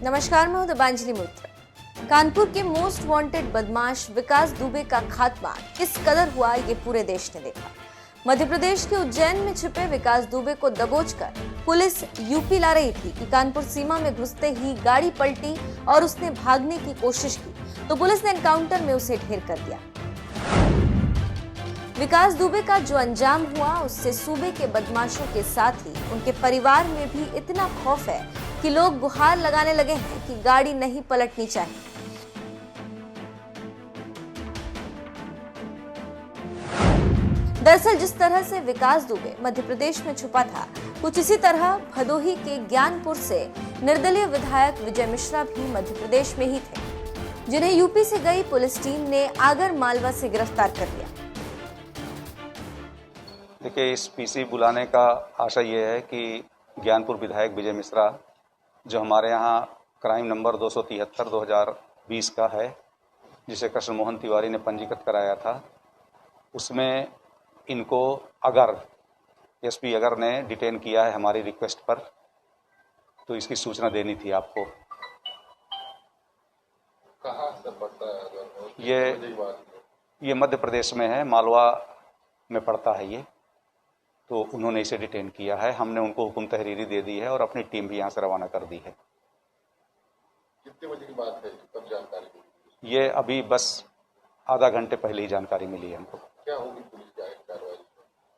नमस्कार, मैं हूं दीपांजलि मित्र। कानपुर के मोस्ट वांटेड बदमाश विकास दुबे का खात्मा किस कदर हुआ ये पूरे देश ने देखा। मध्य प्रदेश के उज्जैन में छिपे विकास दुबे को दबोचकर पुलिस यूपी ला रही थी कि कानपुर सीमा में घुसते ही गाड़ी पलटी और उसने भागने की कोशिश की तो पुलिस ने एनकाउंटर में उसे ढेर कर दिया। विकास दुबे का जो अंजाम हुआ उससे सूबे के बदमाशों के साथ ही उनके परिवार में भी इतना खौफ है कि लोग गुहार लगाने लगे हैं कि गाड़ी नहीं पलटनी चाहिए। दरअसल जिस तरह से विकास दुबे मध्य प्रदेश में छुपा था, कुछ इसी तरह भदोही के ज्ञानपुर से निर्दलीय विधायक विजय मिश्रा भी मध्य प्रदेश में ही थे, जिन्हें यूपी से गई पुलिस टीम ने आगर मालवा से गिरफ्तार कर लिया। देखिए, इस पीसी बुलाने का आशय ये है कि ज्ञानपुर विधायक विजय मिश्रा जो हमारे यहाँ क्राइम नंबर 273/2020 का है, जिसे कृष्ण मोहन तिवारी ने पंजीकृत कराया था, उसमें इनको एसपी अगर ने डिटेन किया है हमारी रिक्वेस्ट पर, तो इसकी सूचना देनी थी आपको। कहाँ से पड़ता है? ये मध्य प्रदेश में है, मालवा में पड़ता है ये। तो उन्होंने इसे डिटेन किया है, हमने उनको हुक्म तहरीरी दे दी है और अपनी टीम भी यहाँ से रवाना कर दी है। कितने बजे की बात है, कब जानकारी मिली? ये अभी बस आधा घंटे पहले ही जानकारी मिली है हमको। क्या होगी पुलिस की कार्रवाई?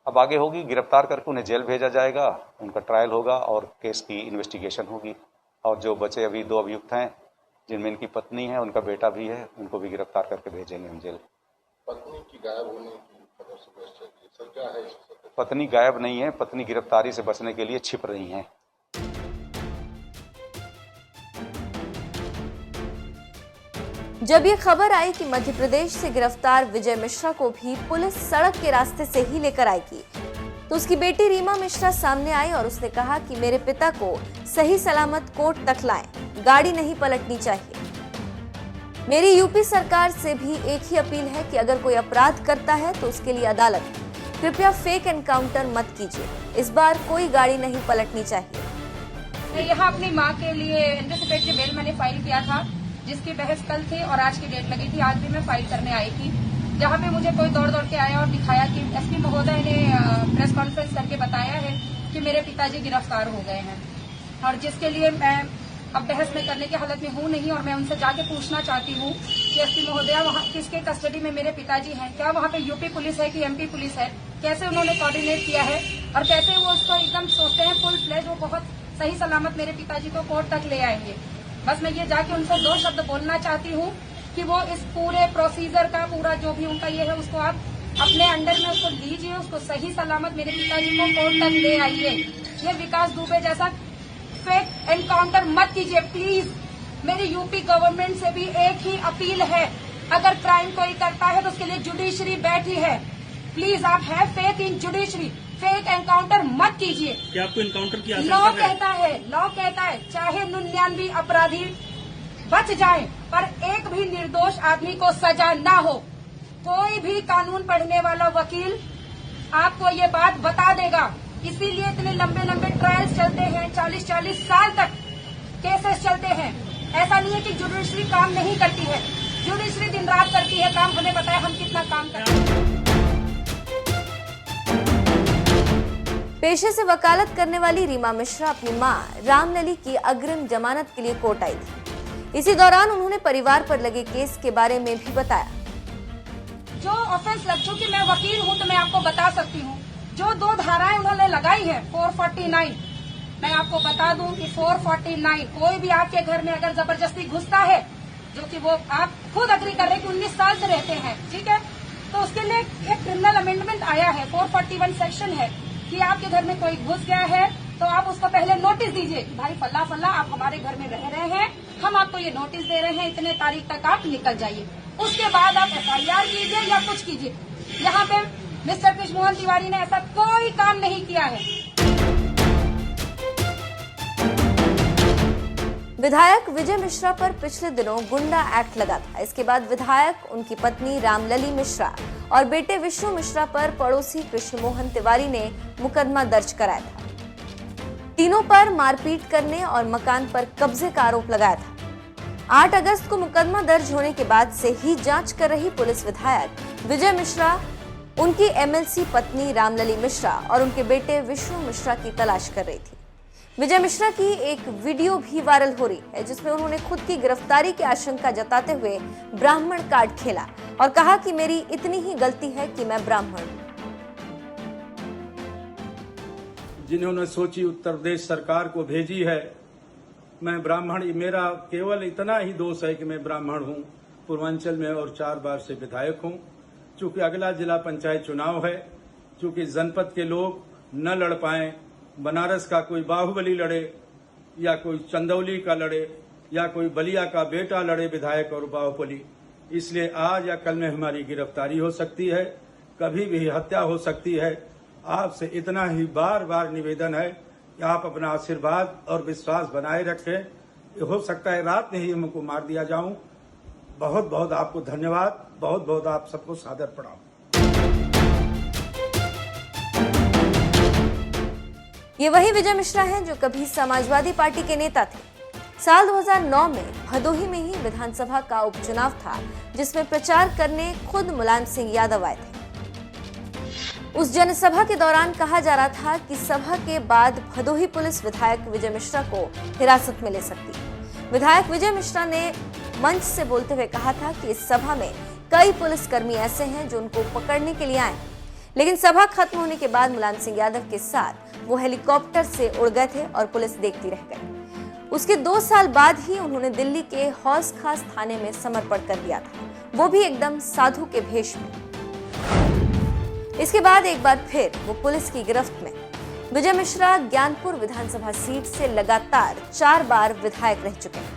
अब आगे होगी, गिरफ्तार करके उन्हें जेल भेजा जाएगा, उनका ट्रायल होगा और केस की इन्वेस्टिगेशन होगी। और जो बचे अभी 2 अभियुक्त हैं, जिनमें इनकी पत्नी है, उनका बेटा भी है, उनको भी गिरफ्तार करके भेजेंगे हम जेल। पत्नी की गायब होने की खबर सुबह चली, सर क्या है? पत्नी गायब नहीं है, पत्नी गिरफ्तारी से बचने के लिए छिप रही हैं। जब ये खबर आई कि मध्य प्रदेश से गिरफ्तार विजय मिश्रा को भी पुलिस सड़क के रास्ते से ही लेकर आएगी, तो उसकी बेटी रीमा मिश्रा सामने आई और उसने कहा कि मेरे पिता को सही सलामत कोर्ट तक लाएं, गाड़ी नहीं पलटनी चाहिए। मेरी यूपी सरकार से भी एक ही अपील है कि अगर कोई अपराध करता है तो उसके लिए अदालत है। कृपया फेक एनकाउंटर मत कीजिए, इस बार कोई गाड़ी नहीं पलटनी चाहिए। मैं यहाँ अपनी माँ के लिए एंटीसिपेटरी बेल मैंने फाइल किया था, जिसकी बहस कल थी और आज की डेट लगी थी। आज भी मैं फाइल करने आई थी, जहाँ पे मुझे कोई दौड़ के आया और दिखाया कि एसपी महोदय ने प्रेस कॉन्फ्रेंस करके बताया है कि मेरे पिताजी गिरफ्तार हो गए हैं, और जिसके लिए मैं अब बहस में करने की हालत में हूँ नहीं। और मैं उनसे जाके पूछना चाहती हूँ कि एसपी महोदया वहाँ किसके कस्टडी में मेरे पिताजी हैं, क्या वहाँ पे यूपी पुलिस है कि एमपी पुलिस है, कैसे उन्होंने कोऑर्डिनेट किया है और कैसे वो उसको एकदम सोचते हैं फुल फ्लेज वो बहुत सही सलामत मेरे पिताजी को कोर्ट तक ले आएंगे। बस मैं ये जाके उनसे 2 शब्द बोलना चाहती हूँ कि वो इस पूरे प्रोसीजर का पूरा जो भी उनका ये है उसको आप अपने अंडर में उसको लीजिए, उसको सही सलामत मेरे पिताजी को कोर्ट तक ले आइए। ये विकास दुबे जैसा फेक एनकाउंटर मत कीजिए प्लीज। मेरी यूपी गवर्नमेंट से भी एक ही अपील है, अगर क्राइम कोई करता है तो उसके लिए जुडिशरी बैठी है। प्लीज आप है faith in judiciary, fake encounter मत कीजिए। क्या आपको एनकाउंटर की लॉ कहता है चाहे 99 अपराधी बच जाएं, पर एक भी निर्दोष आदमी को सजा ना हो। कोई भी कानून पढ़ने वाला वकील आपको ये बात बता देगा। इसीलिए इतने लंबे ट्रायल्स चलते हैं, 40-40 साल तक केसेस चलते हैं। ऐसा नहीं है कि जुडिशरी काम नहीं करती है, जुडिशरी दिन रात करती है काम। हमें बताया हम कितना काम करते हैं। पेशे से वकालत करने वाली रीमा मिश्रा अपनी मां रामलली की अग्रिम जमानत के लिए कोर्ट आई थी। इसी दौरान उन्होंने परिवार पर लगे केस के बारे में भी बताया। जो ऑफेंस लग चुकी, मैं वकील हूं तो मैं आपको बता सकती हूं, जो 2 धाराएं उन्होंने लगाई है 449, मैं आपको बता दूं कि 449 कोई भी आपके घर में अगर जबरदस्ती घुसता है, जो कि वो आप खुद अग्री कर रहे हैं कि 19 साल से रहते हैं, ठीक है, तो उसके लिए एक क्रिमिनल अमेंडमेंट आया है, 441 सेक्शन है कि आपके घर में कोई घुस गया है तो आप उसको पहले नोटिस दीजिए कि भाई फल्ला आप हमारे घर में रह रहे हैं, हम आपको ये नोटिस दे रहे हैं, इतने तारीख तक आप निकल जाइए। उसके बाद आप FIR कीजिए या कुछ कीजिए। यहाँ पे मिस्टर कृष्ण मोहन तिवारी ने ऐसा कोई काम नहीं किया है। विधायक विजय मिश्रा पर पिछले दिनों गुंडा एक्ट लगा था। इसके बाद विधायक, उनकी पत्नी रामलली मिश्रा और बेटे विष्णु मिश्रा पर पड़ोसी कृष्ण मोहन तिवारी ने मुकदमा दर्ज कराया था। तीनों पर मारपीट करने और मकान पर कब्जे का आरोप लगाया था। 8 अगस्त को मुकदमा दर्ज होने के बाद से ही जांच कर रही पुलिस विधायक विजय मिश्रा, उनकी एमएलसी पत्नी रामलली मिश्रा और उनके बेटे विष्णु मिश्रा की तलाश कर रही थी। विजय मिश्रा की एक वीडियो भी वायरल हो रही है जिसमें उन्होंने खुद की गिरफ्तारी की आशंका जताते हुए ब्राह्मण कार्ड खेला और कहा कि मेरी इतनी ही गलती है कि मैं ब्राह्मण हूं। जिन्होंने सोची उत्तर प्रदेश सरकार को भेजी है, मैं ब्राह्मण, मेरा केवल इतना ही दोष है कि मैं ब्राह्मण हूं, पूर्वांचल में और 4 बार से विधायक हूं। चूंकि अगला जिला पंचायत चुनाव है, चूंकि जनपद के लोग न लड़ पाए, बनारस का कोई बाहुबली लड़े या कोई चंदौली का लड़े या कोई बलिया का बेटा लड़े विधायक और बाहुबली, इसलिए आज या कल में हमारी गिरफ्तारी हो सकती है, कभी भी हत्या हो सकती है। आपसे इतना ही बार बार निवेदन है कि आप अपना आशीर्वाद और विश्वास बनाए रखें। हो सकता है रात में ही हमको मार दिया जाऊं। बहुत बहुत आपको धन्यवाद, बहुत बहुत आप सबको सादर प्रणाम। ये वही विजय मिश्रा हैं जो कभी समाजवादी पार्टी के नेता थे। साल 2009 में भदोही में ही विधानसभा का उपचुनाव था जिसमें प्रचार करने खुद मुलायम सिंह यादव आए थे। उस जनसभा के दौरान कहा जा रहा था कि सभा के बाद भदोही पुलिस विधायक विजय मिश्रा को हिरासत में ले सकती है। विधायक विजय मिश्रा ने मंच से बोलते हुए कहा था कि इस सभा में कई पुलिसकर्मी ऐसे हैं जो उनको पकड़ने के लिए आए, लेकिन सभा खत्म होने के बाद मुलायम सिंह यादव के साथ वो हेलीकॉप्टर से उड़ गए थे और पुलिस देखती रह गई। उसके 2 साल बाद ही उन्होंने दिल्ली के हौस खास थाने में समर्पण कर दिया था, वो भी एकदम साधु के भेष में। इसके बाद एक बार फिर वो पुलिस की गिरफ्त में। विजय मिश्रा ज्ञानपुर विधानसभा सीट से लगातार 4 बार विधायक रह चुके हैं।